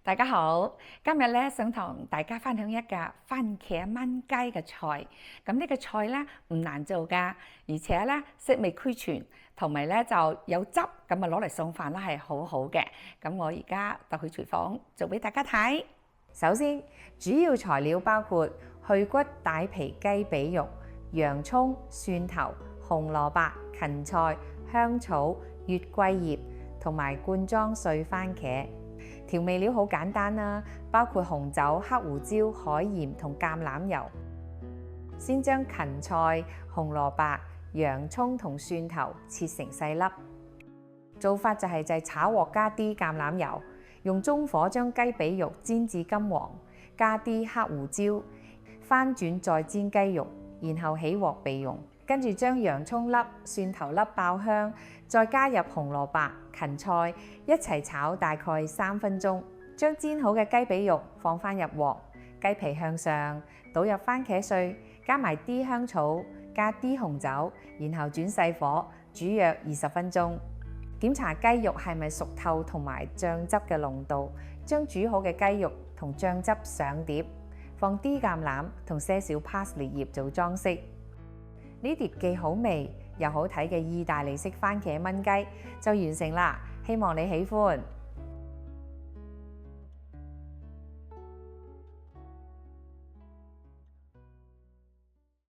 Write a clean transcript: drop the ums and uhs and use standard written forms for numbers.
大家好，今日咧想同大家分享一個番茄炆雞嘅菜。咁呢個菜咧唔難做㗎，而且咧色味俱全，同埋咧就有汁，咁啊攞嚟餸飯咧係好好嘅。咁我而家就去廚房做俾大家睇。首先，主要材料包括去骨帶皮雞髀肉、洋葱、蒜頭、紅蘿蔔、芹菜、香草、月桂葉同埋罐裝碎番茄。調味料好簡單啦，包括紅酒、黑胡椒、海鹽同橄欖油。先將芹菜、紅蘿蔔、洋葱同蒜頭切成細粒。做法就係炒鑊加啲橄欖油，用中火將雞髀肉煎至金黃，加啲黑胡椒，翻轉再煎雞肉，然後起鑊備用。跟住將洋葱粒、蒜頭粒爆香，再加入紅蘿蔔、芹菜一齊炒大概3分鐘。將煎好嘅雞髀肉放返入鑊，雞皮向上，倒入番茄碎，加埋啲香草，加啲紅酒，然後轉細火煮約20分鐘。檢查雞肉係咪熟透同埋醬汁嘅濃度，將煮好嘅雞肉同醬汁上碟，放啲橄欖同些少 parsley 葉做裝飾。呢碟既好味又好睇嘅意大利式番茄炆雞就完成啦，希望你喜歡。